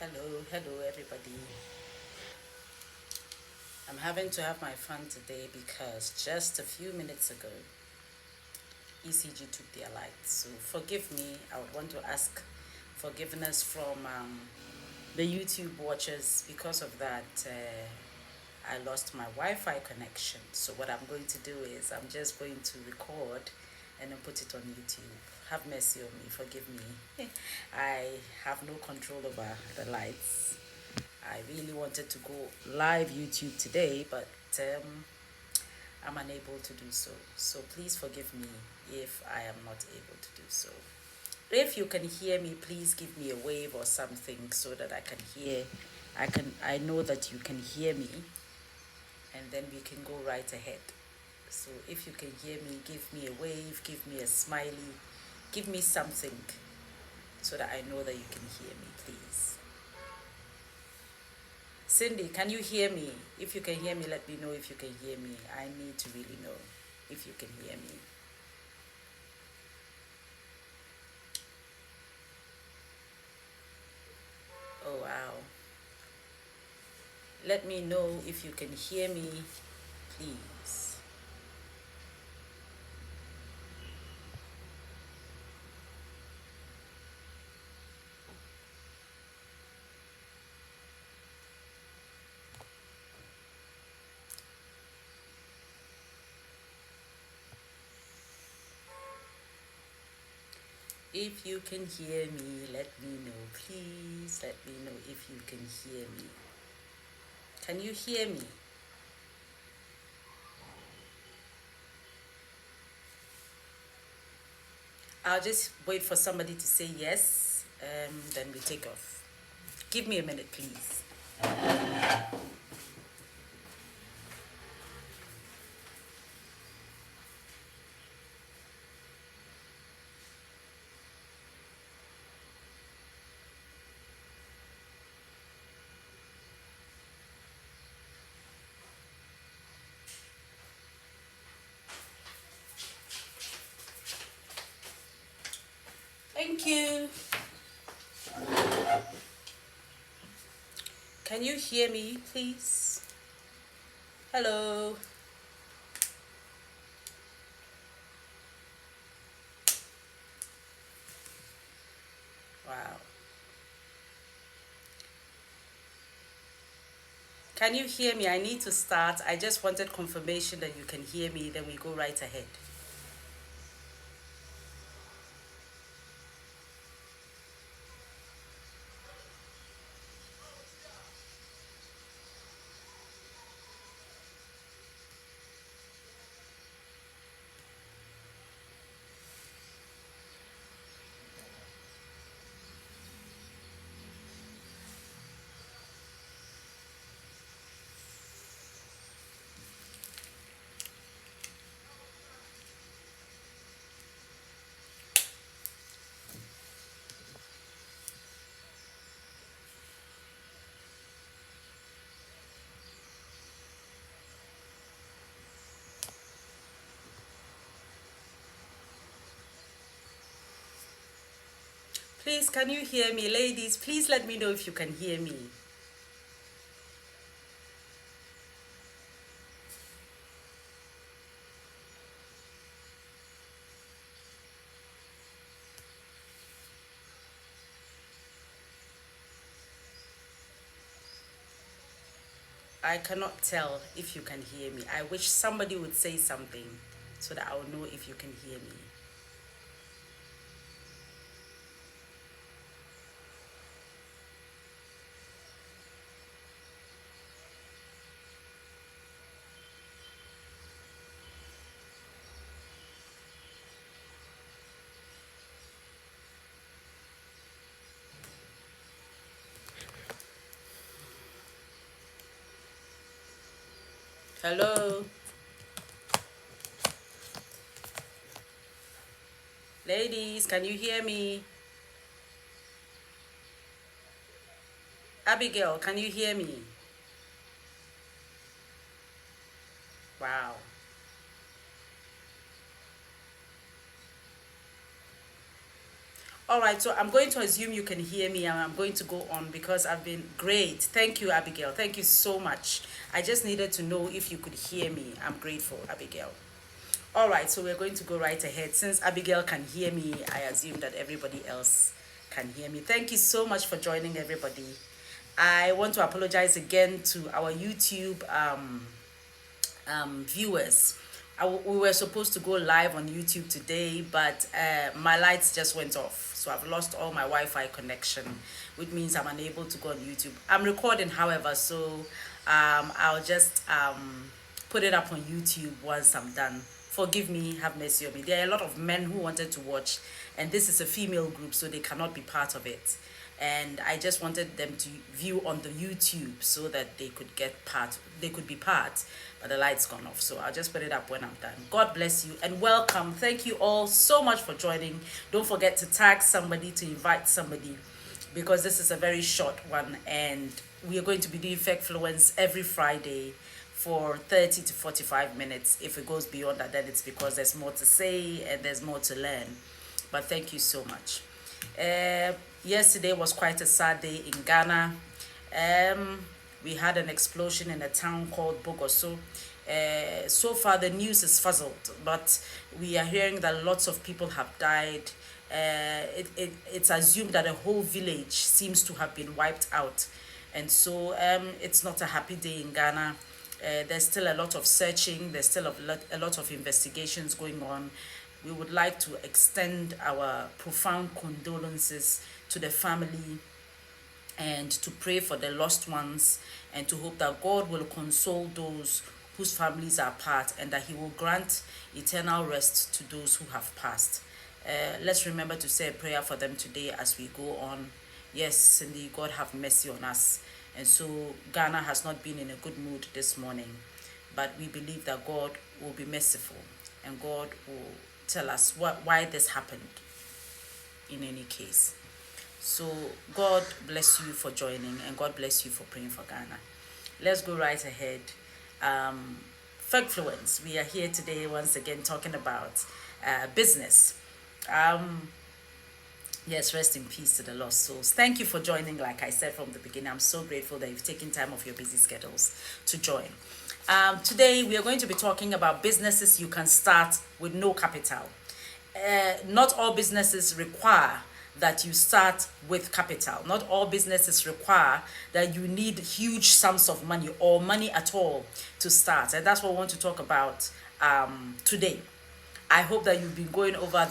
Hello everybody. I'm having to have my fun today because just a few minutes ago, ECG took their light. So forgive me. I would want to ask forgiveness from the YouTube watchers. Because of that, I lost my Wi-Fi connection. So what I'm going to do is I'm just going to record and then put it on YouTube. Have mercy on me. Forgive me. I have no control over the lights. I really wanted to go live YouTube today, but I'm unable to do so. So please forgive me if I am not able to do so. If you can hear me, please give me a wave or something so that I can hear. I know that you can hear me, and then we can go right ahead. So if you can hear me, give me a wave, give me a smiley, give me something so that I know that you can hear me, please. Cindy, can you hear me? If you can hear me, let me know if you can hear me. I need to really know if you can hear me. Oh, wow. Let me know if you can hear me, please. If you can hear me, let me know, please. Let me know if you can hear me. Can you hear me? I'll just wait for somebody to say yes, then we take off. Give me a minute, please. Thank you. Can you hear me, please? Hello. Wow. Can you hear me? I need to start. I just wanted confirmation that you can hear me, then we go right ahead. Please, can you hear me? Ladies, please let me know if you can hear me. I cannot tell if you can hear me. I wish somebody would say something so that I'll know if you can hear me. Hello? Ladies, can you hear me? Abigail, can you hear me? Wow. All right, so I'm going to assume you can hear me, and I'm going to go on because I've been great. Thank you, Abigail. Thank you so much. I just needed to know if you could hear me. I'm grateful, Abigail. All right, so we're going to go right ahead. Since Abigail can hear me, I assume that everybody else can hear me. Thank you so much for joining, everybody. I want to apologize again to our YouTube viewers. We were supposed to go live on YouTube today, but my lights just went off. So I've lost all my Wi-Fi connection, which means I'm unable to go on YouTube. I'm recording, however, so I'll just put it up on YouTube once I'm done. Forgive me, have mercy on me. There are a lot of men who wanted to watch, and this is a female group, so they cannot be part of it. And I just wanted them to view on the YouTube so that they could be part, but the light's gone off. So I'll just put it up when I'm done. God bless you and welcome. Thank you all so much for joining. Don't forget to tag somebody, to invite somebody, because this is a very short one, and we are going to be doing Fegfluence every Friday for 30 to 45 minutes. If it goes beyond that, then it's because there's more to say and there's more to learn. But thank you so much. Yesterday was quite a sad day in Ghana. We had an explosion in a town called Bogoso. So far the news is fuzzled, but we are hearing that lots of people have died. It's assumed that a whole village seems to have been wiped out. And so it's not a happy day in Ghana. There's still a lot of searching. There's still a lot of investigations going on. We would like to extend our profound condolences to the family and to pray for the lost ones and to hope that God will console those whose families are apart and that he will grant eternal rest to those who have passed. Let's remember to say a prayer for them today as we go on. Yes, Cindy, God have mercy on us. And so Ghana has not been in a good mood this morning, but we believe that God will be merciful and God will tell us why this happened in any case. So God bless you for joining and God bless you for praying for Ghana. Let's go right ahead. Fegfluence. We are here today once again talking about business. Yes, rest in peace to the lost souls. Thank you for joining. Like I said from the beginning, I'm so grateful that you've taken time off your busy schedules to join. Today, we are going to be talking about businesses you can start with no capital. Not all businesses require that you start with capital. Not all businesses require that you need huge sums of money or money at all to start. And that's what we want to talk about today. I hope that you've been going over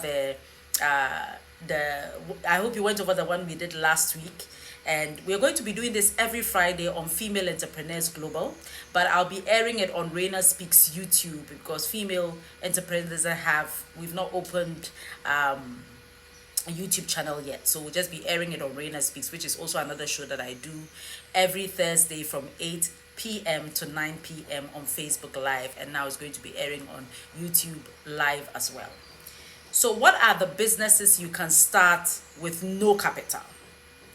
I hope you went over the one we did last week. And we're going to be doing this every Friday on Female Entrepreneurs Global, but I'll be airing it on Raina Speaks YouTube because female entrepreneurs we've not opened a YouTube channel yet. So we'll just be airing it on Raina Speaks, which is also another show that I do every Thursday from 8 p.m. to 9 p.m. on Facebook Live. And now it's going to be airing on YouTube Live as well. So what are the businesses you can start with no capital?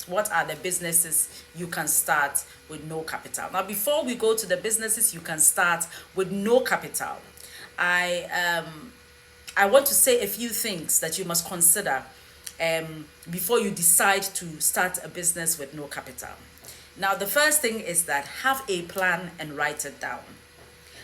What are the businesses you can start with no capital? Now, before we go to the businesses you can start with no capital, I want to say a few things that you must consider before you decide to start a business with no capital. Now, the first thing is that have a plan and write it down.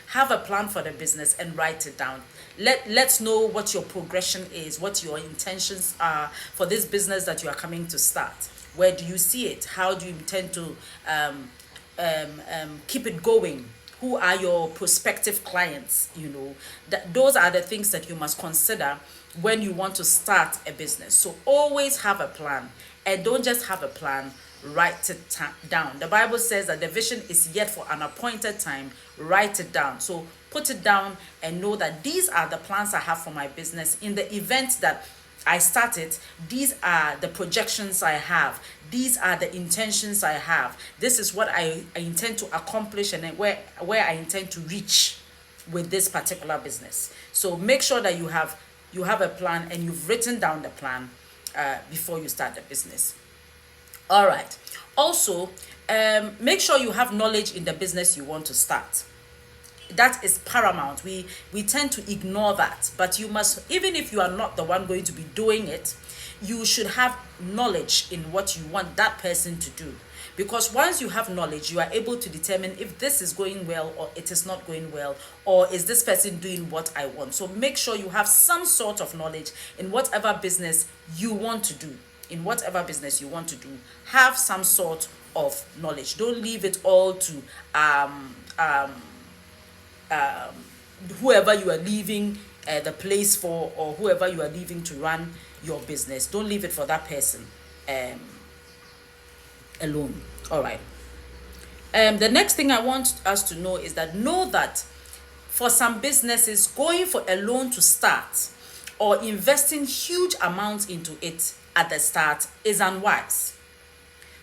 Have a plan for the business and write it down. Let's know what your progression is, what your intentions are for this business that you are coming to start. Where do you see it? How do you intend to keep it going? Who are your prospective clients? Those are the things that you must consider when you want to start a business. So always have a plan, and don't just have a plan, write it down. The Bible says that the vision is yet for an appointed time. Write it down. So put it down and know that these are the plans I have for my business. In the event that I start it, these are the projections I have. These are the intentions I have. This is what I intend to accomplish and where I intend to reach with this particular business. So make sure that you have a plan and you've written down the plan before you start the business. All right. Also, make sure you have knowledge in the business you want to start. That is paramount. We tend to ignore that, but you must, even if you are not the one going to be doing it, you should have knowledge in what you want that person to do. Because once you have knowledge, you are able to determine if this is going well or it is not going well, or is this person doing what I want. So make sure you have some sort of knowledge in whatever business you want to do. In whatever business you want to do, have some sort of knowledge. Don't leave it all to whoever you are leaving the place for, or whoever you are leaving to run your business. Don't leave it for that person alone. All right. The next thing I want us to know is that for some businesses, going for a loan to start or investing huge amounts into it at the start is unwise.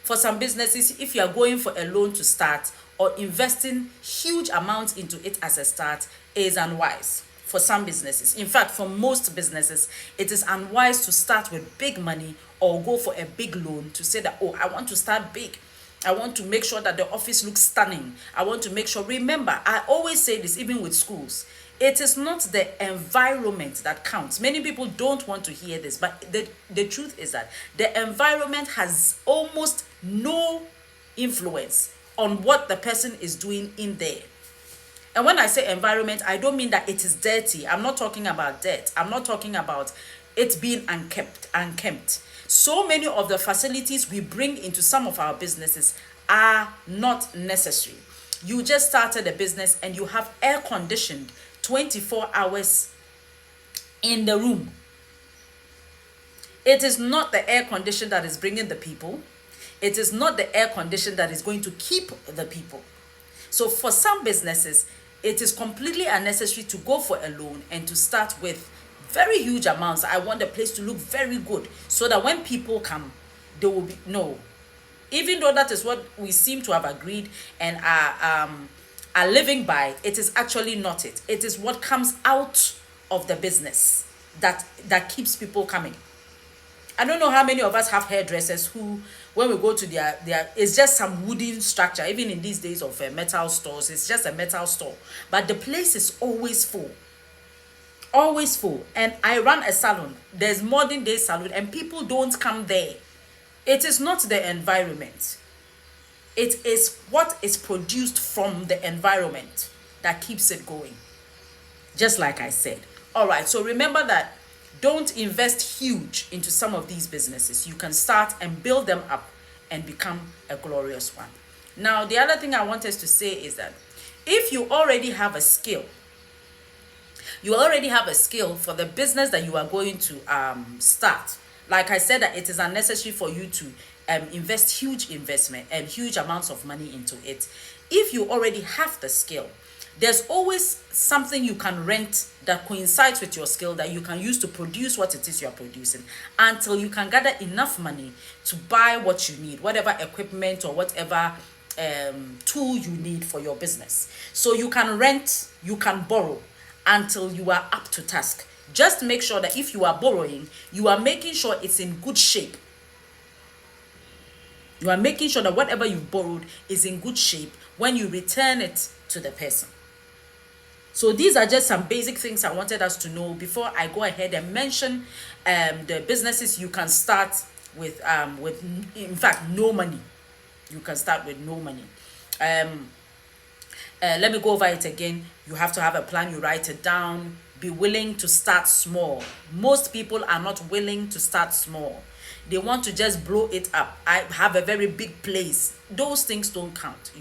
For some businesses, if you are going for a loan to start or investing huge amounts into it as a start, is unwise. For some businesses, in fact, for most businesses, it is unwise to start with big money or go for a big loan to say that, oh, I want to start big. I want to make sure that the office looks stunning. I want to make sure, remember, I always say this, even with schools, it is not the environment that counts. Many people don't want to hear this, but the truth is that the environment has almost no influence on what the person is doing in there. And when I say environment, I don't mean that it is dirty. I'm not talking about dirt. I'm not talking about it being unkempt. So many of the facilities we bring into some of our businesses are not necessary. You just started a business and you have air conditioned 24 hours in the room. It is not the air condition that is bringing the people. It is not the air condition that is going to keep the people. So for some businesses, it is completely unnecessary to go for a loan and to start with very huge amounts. I want the place to look very good so that when people come, they will be, no. Even though that is what we seem to have agreed and are living by, it is actually not it. It is what comes out of the business that keeps people coming. I don't know how many of us have hairdressers who, when we go to their it's just some wooden structure. Even in these days of metal stores, it's just a metal store. But the place is always full. Always full. And I run a salon. There's modern day salon and people don't come there. It is not the environment. It is what is produced from the environment that keeps it going. Just like I said. All right, so remember that don't invest huge into some of these businesses. You can start and build them up and become a glorious one. Now, the other thing I want us to say is that if you already have a skill, for the business that you are going to start. Like I said, that it is unnecessary for you to invest huge investment and huge amounts of money into it. If you already have the skill, there's always something you can rent that coincides with your skill that you can use to produce what it is you're producing until you can gather enough money to buy what you need, whatever equipment or whatever tool you need for your business. So you can rent, you can borrow until you are up to task. Just make sure that if you are borrowing, you are making sure it's in good shape. You are making sure that whatever you borrowed is in good shape when you return it to the person. So these are just some basic things I wanted us to know before I go ahead and mention the businesses you can start with in fact, no money. You can start with no money. Let me go over it again. You have to have a plan. You write it down. Be willing to start small. Most people are not willing to start small. They want to just blow it up. I have a very big place. Those things don't count,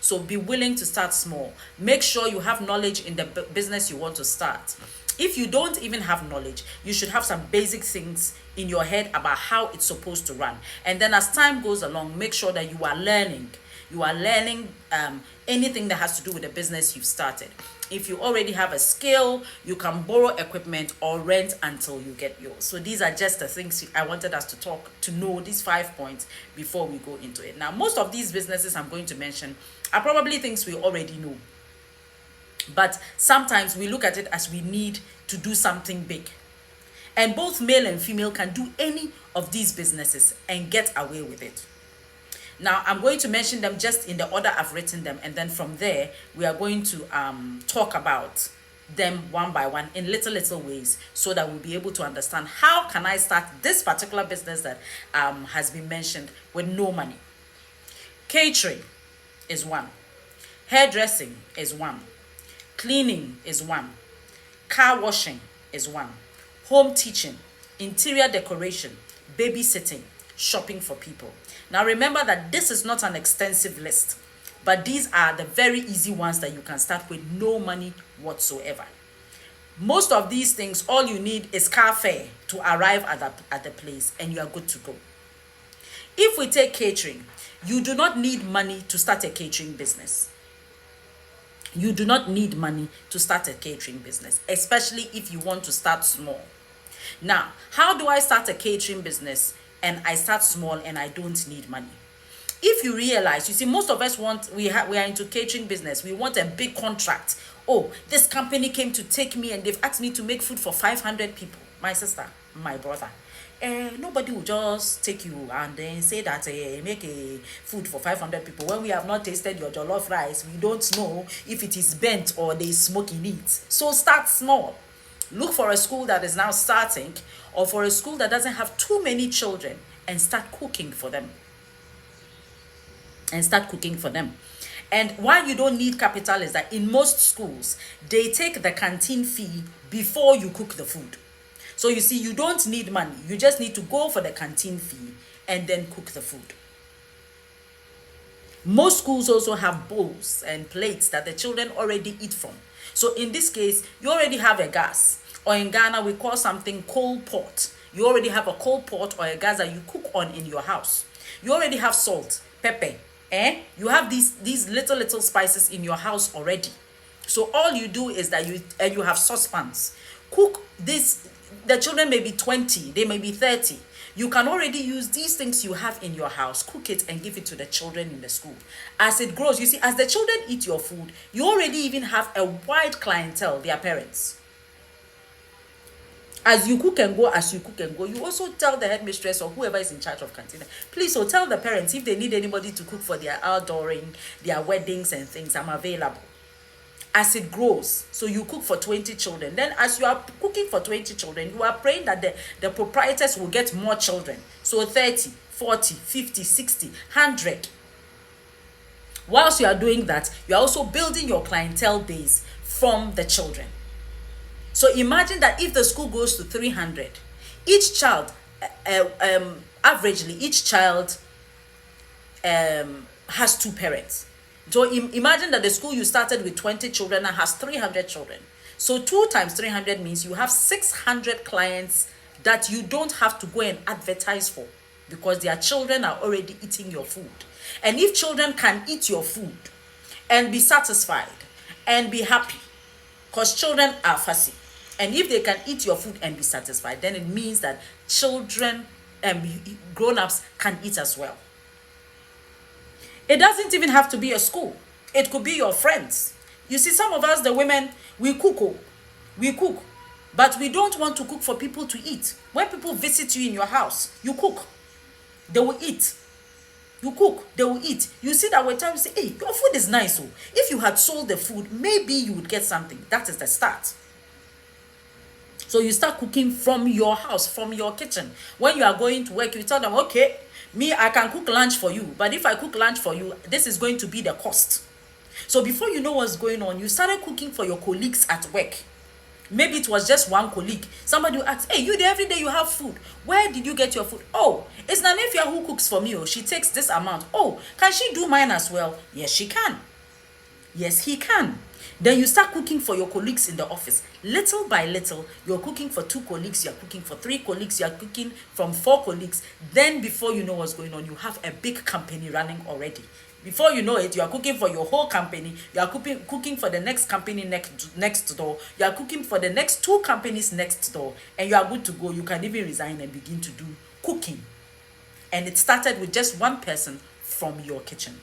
So be willing to start small. Make sure you have knowledge in the business you want to start. If you don't even have knowledge, you should have some basic things in your head about how it's supposed to run. And then as time goes along, make sure that you are learning. You are learning anything that has to do with the business you've started. If you already have a skill, you can borrow equipment or rent until you get yours. So these are just the things I wanted us to know, these 5 points before we go into it. Now, most of these businesses I'm going to mention are probably things we already know. But sometimes we look at it as we need to do something big. And both male and female can do any of these businesses and get away with it. Now, I'm going to mention them just in the order I've written them. And then from there, we are going to talk about them one by one in little ways, so that we'll be able to understand how can I start this particular business that has been mentioned with no money. Catering is one. Hairdressing is one. Cleaning is one. Car washing is one. Home teaching, interior decoration, babysitting, shopping for people. Now remember that this is not an extensive list, but these are the very easy ones that you can start with no money whatsoever. Most of these things, all you need is car fare to arrive at the place, and you are good to go. If we take catering, you do not need money to start a catering business. You do not need money to start a catering business, especially if you want to start small. Now, how do I start a catering business and I start small and I don't need money? If you realize, you see, most of us we are into catering business. We want a big contract. Oh, this company came to take me and they've asked me to make food for 500 people. My sister, my brother. Nobody will just take you and then say that make a food for 500 people. When we have not tasted your jollof rice, we don't know if it is bent or there is smoke in it. So start small. Look for a school that is now starting, or for a school that doesn't have too many children, and start cooking for them. And why you don't need capital is that in most schools, they take the canteen fee before you cook the food. So you see, you don't need money. You just need to go for the canteen fee and then cook the food. Most schools also have bowls and plates that the children already eat from. So in this case, you already have a gas, or in Ghana, we call something coal pot. You already have a coal pot or a gas that you cook on in your house. You already have salt, pepper, you have these little spices in your house already. So all you do is that you have saucepans. Cook this. The children may be 20, they may be 30. You can already use these things you have in your house, cook it and give it to the children in the school. As it grows, you see, as the children eat your food, you already even have a wide clientele, their parents. As you cook and go, you also tell the headmistress or whoever is in charge of canteen, please, so tell the parents if they need anybody to cook for their outdooring, their weddings and things, I'm available. As it grows, so you cook for 20 children. Then as you are cooking for 20 children, you are praying that the proprietors will get more children. So 30, 40, 50, 60, 100. Whilst you are doing that, you are also building your clientele base from the children. So imagine that if the school goes to 300, each child, averagely, each child has 2 parents. So imagine that the school you started with 20 children and has 300 children. So 2 times 300 means you have 600 clients that you don't have to go and advertise for, because their children are already eating your food. And if children can eat your food and be satisfied and be happy, because children are fussy, and if they can eat your food and be satisfied, then it means that children and grown-ups can eat as well. It doesn't even have to be a school. It could be your friends. You see, some of us, the women, we cook, but we don't want to cook for people to eat. When people visit you in your house, you cook. They will eat. You cook, they will eat. You see that with time, you say, hey, your food is nice. So if you had sold the food, maybe you would get something. That is the start. So you start cooking from your house, from your kitchen. When you are going to work, you tell them, okay, me, I can cook lunch for you. But if I cook lunch for you, this is going to be the cost. So before you know what's going on, you started cooking for your colleagues at work. Maybe it was just one colleague. Somebody will ask, hey, you there every day you have food. Where did you get your food? Oh, it's Nanefia who cooks for me. Oh, she takes this amount. Oh, can she do mine as well? Yes, she can. Yes, he can. Then you start cooking for your colleagues in the office. Little by little, you're cooking for 2 colleagues, you're cooking for 3 colleagues, you're cooking from 4 colleagues. Then before you know what's going on, you have a big company running already. Before you know it, you are cooking for your whole company. You are cooking for the next company next door. You are cooking for the next 2 companies next door. And you are good to go. You can even resign and begin to do cooking. And it started with just one person from your kitchen.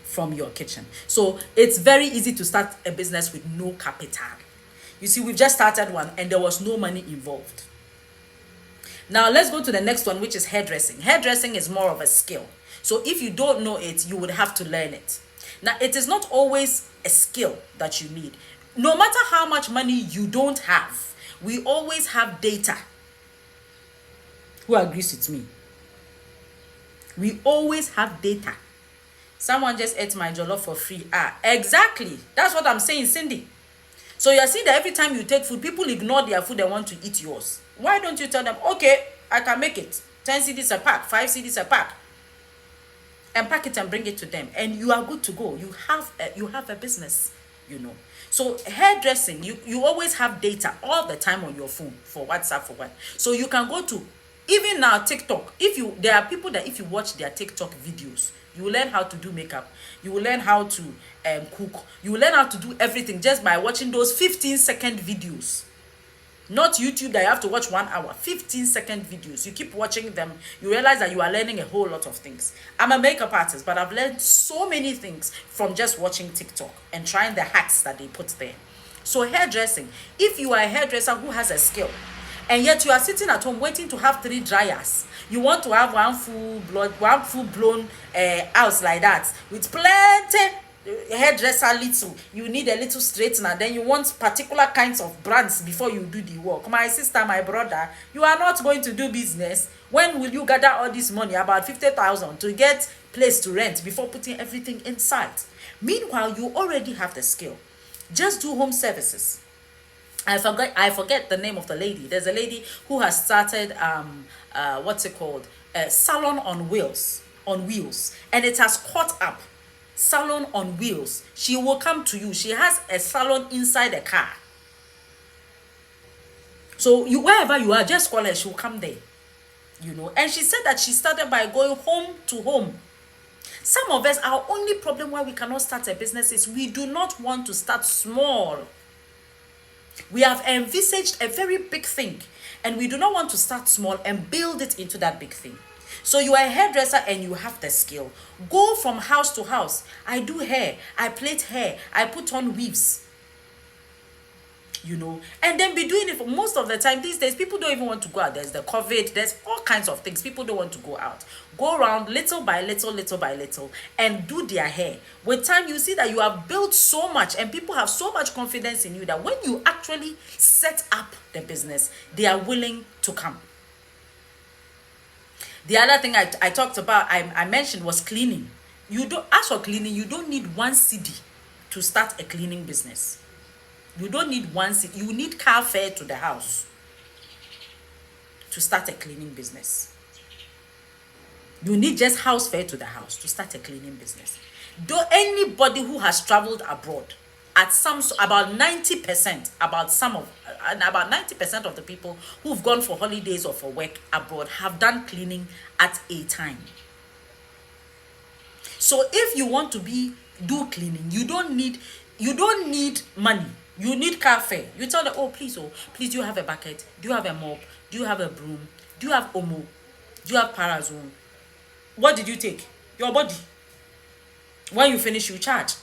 From your kitchen. So it's very easy to start a business with no capital. You see, we've just started one and there was no money involved. Now let's go to the next one, which is hairdressing. Hairdressing is more of a skill. So if you don't know it, you would have to learn it. Now it is not always a skill that you need. No matter how much money you don't have, we always have data. Who agrees with me? We always have data. Someone just ate my jollof for free. Exactly. That's what I'm saying, Cindy. So you're seeing that every time you take food, people ignore their food and want to eat yours. Why don't you tell them, okay, I can make it. 10 cedis a pack, 5 cedis a pack. And pack it and bring it to them. And you are good to go. You have a business, So hairdressing, you always have data all the time on your phone for WhatsApp, for what. So you can go to, even now, TikTok. There are people that if you watch their TikTok videos, you will learn how to do makeup. You will learn how to cook. You will learn how to do everything just by watching those 15-second videos. Not YouTube that you have to watch 1 hour. 15-second videos. You keep watching them. You realize that you are learning a whole lot of things. I'm a makeup artist, but I've learned so many things from just watching TikTok and trying the hacks that they put there. So hairdressing. If you are a hairdresser who has a skill, and yet you are sitting at home waiting to have 3 dryers. You want to have one full-blown house like that with plenty hairdresser little. You need a little straightener. Then you want particular kinds of brands before you do the work. My sister, my brother, you are not going to do business. When will you gather all this money, about 50,000, to get place to rent before putting everything inside? Meanwhile, you already have the skill. Just do home services. I forget the name of the lady. There's a lady who has started what's it called? Salon on wheels, and it has caught up. Salon on wheels. She will come to you. She has a salon inside a car. So wherever you are, just call her. She will come there. And she said that she started by going home to home. Some of us, our only problem why we cannot start a business is we do not want to start small. We have envisaged a very big thing, and we do not want to start small and build it into that big thing. So you are a hairdresser and you have the skill. Go from house to house. I do hair. I plait hair. I put on weaves. And then be doing it for most of the time. These days, people don't even want to go out. There's the COVID. There's all kinds of things. People don't want to go out. Go around little by little, and do their hair. With time, you see that you have built so much, and people have so much confidence in you that when you actually set up the business, they are willing to come. The other thing I talked about, I mentioned, was cleaning. As for cleaning, you don't need 1 cedi to start a cleaning business. You don't need 1 cedi. You need car fare to the house to start a cleaning business. You need just house fare to the house to start a cleaning business. Though anybody who has traveled abroad, about 90% of the people who've gone for holidays or for work abroad have done cleaning at a time. So if you want to do cleaning, you don't need money. You need car fare. You tell them, please, do you have a bucket? Do you have a mop? Do you have a broom? Do you have Omo? Do you have Parazone? What did you take? Your body. When you finish, you charge.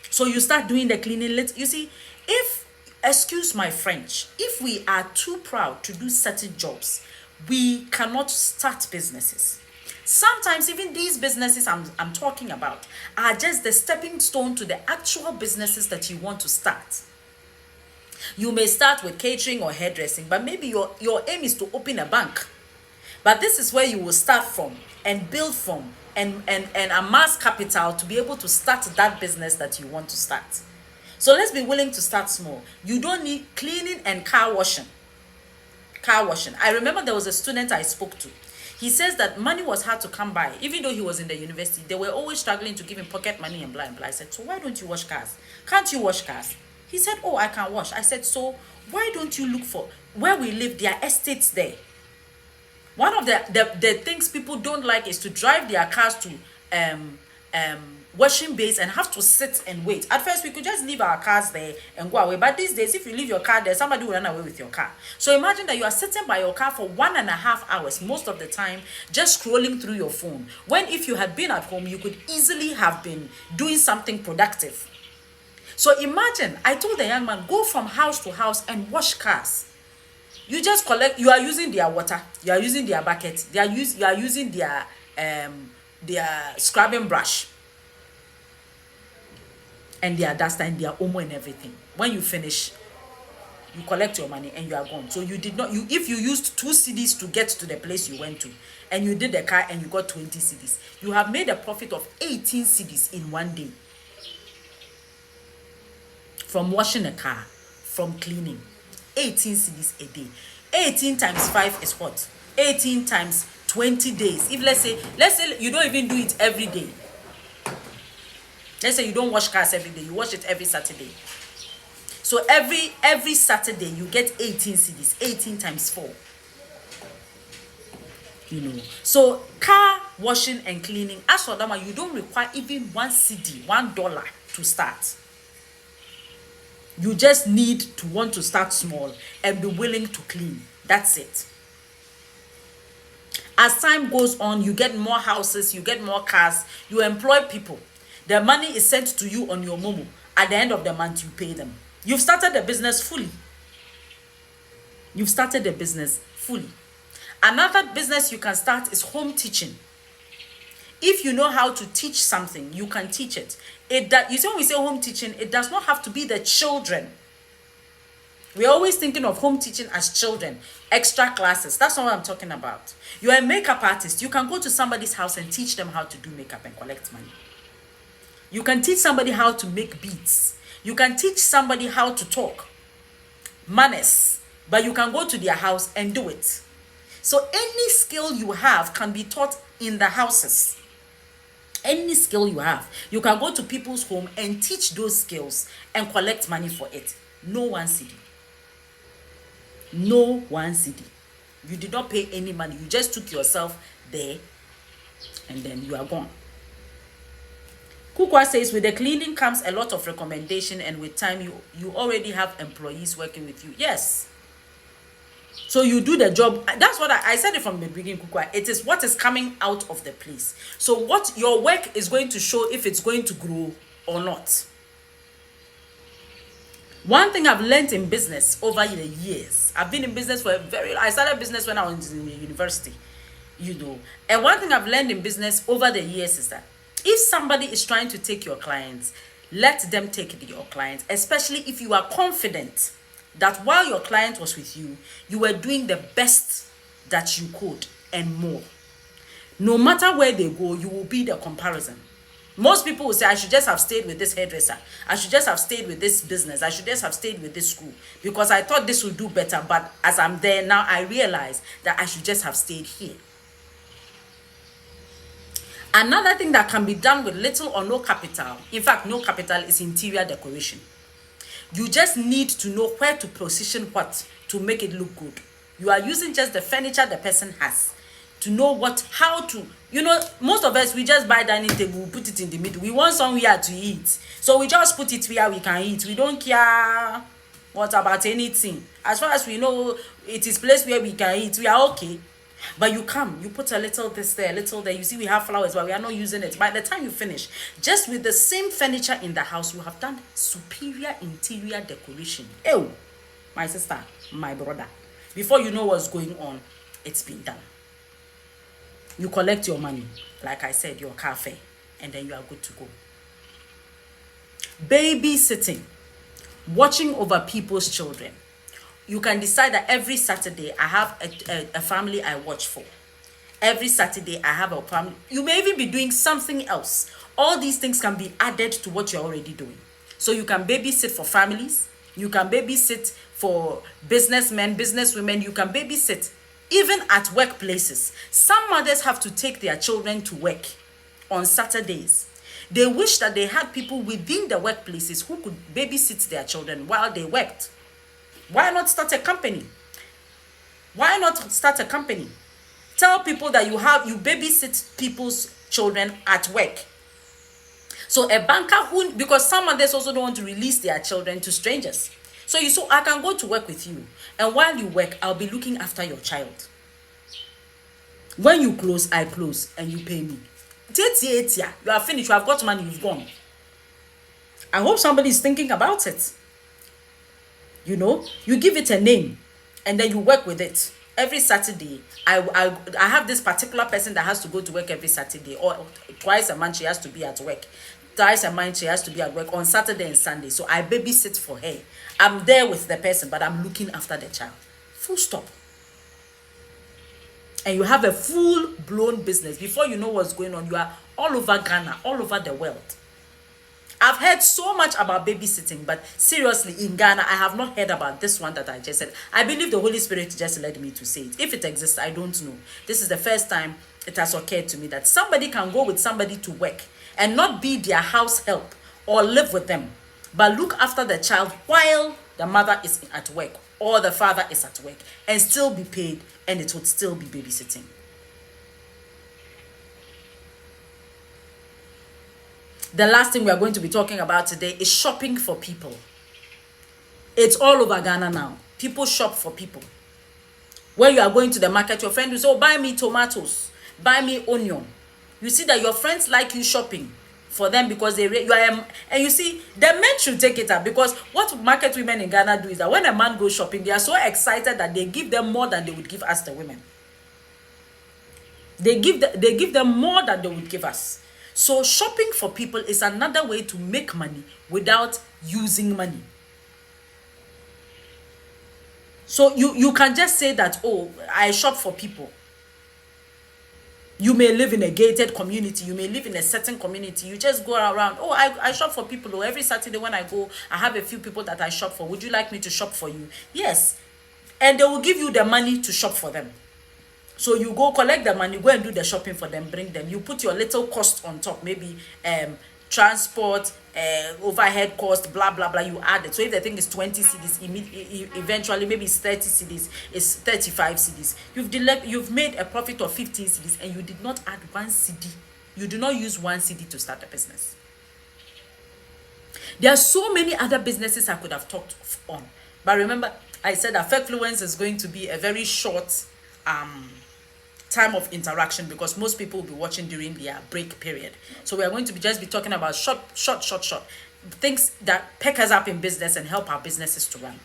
So you start doing the cleaning. You see, excuse my French, if we are too proud to do certain jobs, we cannot start businesses. Sometimes even these businesses I'm talking about are just the stepping stone to the actual businesses that you want to start. You may start with catering or hairdressing, but maybe your aim is to open a bank. But this is where you will start from and build from and amass capital to be able to start that business that you want to start. So let's be willing to start small. You don't need cleaning and car washing. I remember there was a student I spoke to. He says that money was hard to come by. Even though he was in the university, they were always struggling to give him pocket money and blah and blah. I said, so why don't you wash cars? Can't you wash cars? He said, I can wash. I said, so why don't you look for where we live? There are estates there. One of the things people don't like is to drive their cars to washing bays and have to sit and wait. At first, we could just leave our cars there and go away. But these days, if you leave your car there, somebody will run away with your car. So imagine that you are sitting by your car for 1.5 hours, most of the time, just scrolling through your phone. When if you had been at home, you could easily have been doing something productive. So imagine, I told the young man, go from house to house and wash cars. You just collect, you are using their water, you are using their bucket, you are using their scrubbing brush. and their duster and their omo and everything. When you finish, you collect your money and you are gone. So you did not, if you used 2 cedis to get to the place you went to, and you did the car and you got 20 cedis, you have made a profit of 18 cedis in one day. From washing a car, from cleaning. 18 cedis a day. 18 times 5 is what? 18 times 20 days. If let's say you don't even do it every day. Let's say you don't wash cars every day, you wash it every Saturday. So every Saturday you get 18 cedis, 18 times 4. You know. So car washing and cleaning, as for that one, you don't require even 1 cedi, $1 to start. You just need to want to start small and be willing to clean. That's it. As time goes on, you get more houses, you get more cars, you employ people. The money is sent to you on your Momo. At the end of the month, you pay them. You've started the business fully. You've started the business fully. Another business you can start is home teaching. If you know how to teach something, you can teach it. You see, when we say home teaching, it does not have to be the children. We're always thinking of home teaching as children, extra classes. That's not what I'm talking about. You're a makeup artist. You can go to somebody's house and teach them how to do makeup and collect money. You can teach somebody how to make beads. You can teach somebody how to talk. Manners. But you can go to their house and do it. So any skill you have can be taught in the houses. Any skill you have, you can go to people's home and teach those skills and collect money for it. No 1 cedi. No 1 cedi. You did not pay any money. You just took yourself there and then you are gone. Kukwa says, with the cleaning comes a lot of recommendation, and with time you already have employees working with you. Yes. So you do the job. That's what I said it from the beginning, Kukwa. It is what is coming out of the place. So what your work is going to show if it's going to grow or not. One thing I've learned in business over the years, I've been in business for I started business when I was in university, you know. And one thing I've learned in business over the years is that if somebody is trying to take your clients, let them take your clients, especially if you are confident that while your client was with you, you were doing the best that you could and more. No matter where they go, you will be the comparison. Most people will say, I should just have stayed with this hairdresser. I should just have stayed with this business. I should just have stayed with this school because I thought this would do better. But as I'm there now, I realize that I should just have stayed here. Another thing that can be done with little or no capital, in fact, no capital, is interior decoration. You just need to know where to position what to make it look good. You are using just the furniture the person has to know how to, most of us, we just buy dining table, we put it in the middle. We want somewhere to eat. So we just put it where we can eat. We don't care what about anything. As far as we know, it is place where we can eat. We are okay. But you put a little this there, a little there. You see, we have flowers, but we are not using it. By the time you finish, just with the same furniture in the house, you have done superior interior decoration. Oh, my sister, my brother. Before you know what's going on, it's been done. You collect your money, like I said, your car fare, and then you are good to go. Babysitting, watching over people's children. You can decide that every Saturday I have a family I watch for. Every Saturday I have a family. You may even be doing something else. All these things can be added to what you're already doing. So you can babysit for families. You can babysit for businessmen, businesswomen. You can babysit even at workplaces. Some mothers have to take their children to work on Saturdays. They wish that they had people within the workplaces who could babysit their children while they worked. Why not start a company? Why not start a company? Tell people that you babysit people's children at work. So a banker because some mothers also don't want to release their children to strangers. So I can go to work with you. And while you work, I'll be looking after your child. When you close, I close and you pay me. You are finished. You have got money, you've gone. I hope somebody is thinking about it. You give it a name and then you work with it. Every Saturday, I have this particular person that has to go to work every Saturday, or twice a month she has to be at work. twice a month she has to be at work on Saturday and Sunday. So I babysit for her. I'm there with the person, but I'm looking after the child. Full stop. And you have a full-blown business. Before you know what's going on, you are all over Ghana, all over the world. I've heard so much about babysitting, but seriously, in Ghana, I have not heard about this one that I just said. I believe the Holy Spirit just led me to say it. If it exists, I don't know. This is the first time it has occurred to me that somebody can go with somebody to work and not be their house help or live with them, but look after the child while the mother is at work or the father is at work and still be paid, and it would still be babysitting. The last thing we are going to be talking about today is shopping for people. It's all over Ghana now. People shop for people. When you are going to the market, your friend will say, oh, buy me tomatoes, buy me onion. You see that your friends like you shopping for them because you are, and you see, the men should take it up, because what market women in Ghana do is that when a man goes shopping, they are so excited that they give them more than they would give us, the women. They give them more than they would give us. So shopping for people is another way to make money without using money. So you can just say that, oh, I shop for people. You may live in a gated community. You may live in a certain community. You just go around, oh, I shop for people. Oh, every Saturday when I go, I have a few people that I shop for. Would you like me to shop for you? Yes. And they will give you the money to shop for them. So you go collect the money, go and do the shopping for them, bring them. You put your little cost on top, maybe transport, overhead cost, blah, blah, blah. You add it. So if the thing is 20 cedis, eventually maybe it's 30 cedis, it's 35 cedis. You've made a profit of 15 cedis and you did not add 1 cedi. You do not use 1 cedi to start a business. There are so many other businesses I could have talked on. But remember, I said that Fegfluence is going to be a very short time of interaction, because most people will be watching during their break period. So we are going to just be talking about short things that pick us up in business and help our businesses to run.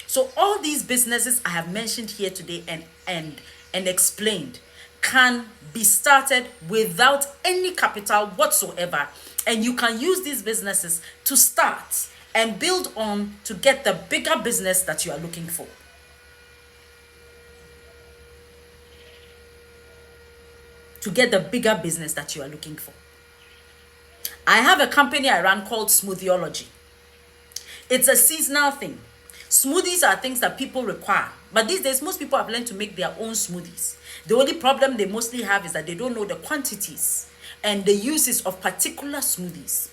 So all these businesses I have mentioned here today and explained can be started without any capital whatsoever, and you can use these businesses to start and build on to get the bigger business that you are looking for. To get the bigger business that you are looking for. I have a company I run called Smoothiology. It's a seasonal thing. Smoothies are things that people require. But these days, most people have learned to make their own smoothies. The only problem they mostly have is that they don't know the quantities and the uses of particular smoothies.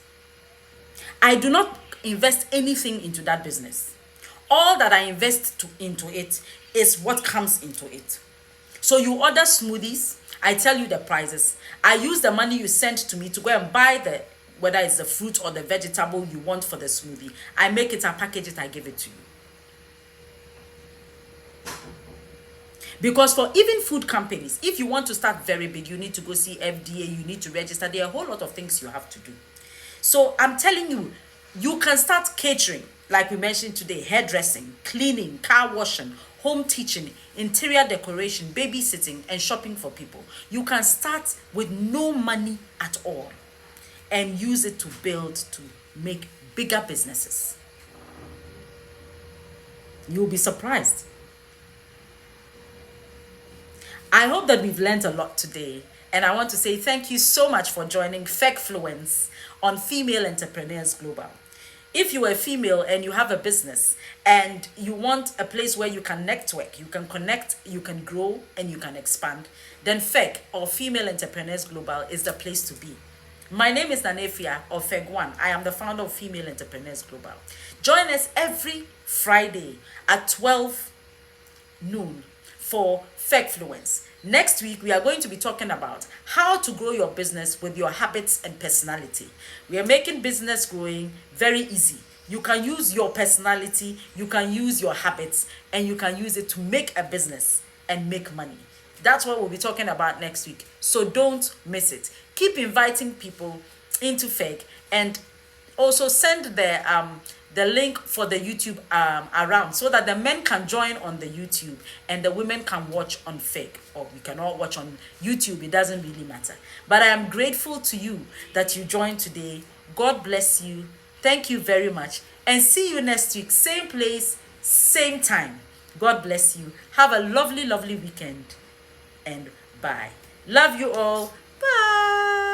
I do not invest anything into that business. All that I invest into it is what comes into it. So you order smoothies, I tell you the prices. I use the money you send to me to go and buy whether it's the fruit or the vegetable you want for the smoothie. I make it, I package it, I give it to you. Because for even food companies, if you want to start very big, you need to go see FDA, you need to register. There are a whole lot of things you have to do. So I'm telling you, you can start catering, like we mentioned today, hairdressing, cleaning, car washing, home teaching, interior decoration, babysitting, and shopping for people. You can start with no money at all and use it to build, to make bigger businesses. You'll be surprised. I hope that we've learned a lot today, and I want to say thank you so much for joining Fegfluence on Female Entrepreneurs Global. If you are a female and you have a business and you want a place where you can network, you can connect, you can grow, and you can expand, then Feg, or Female Entrepreneurs Global, is the place to be. My name is Nanefia, or Feg1. I am the founder of Female Entrepreneurs Global. Join us every Friday at 12 noon for Fegfluence. Next week, we are going to be talking about how to grow your business with your habits and personality. We are making business growing very easy. You can use your personality, you can use your habits, and you can use it to make a business and make money. That's what we'll be talking about next week. So don't miss it. Keep inviting people into Feg and also send the link for the YouTube around, so that the men can join on the YouTube and the women can watch on Fake, or we can all watch on YouTube. It doesn't really matter. But I am grateful to you that you joined today. God bless you. Thank you very much. And see you next week. Same place, same time. God bless you. Have a lovely, lovely weekend. And bye. Love you all. Bye.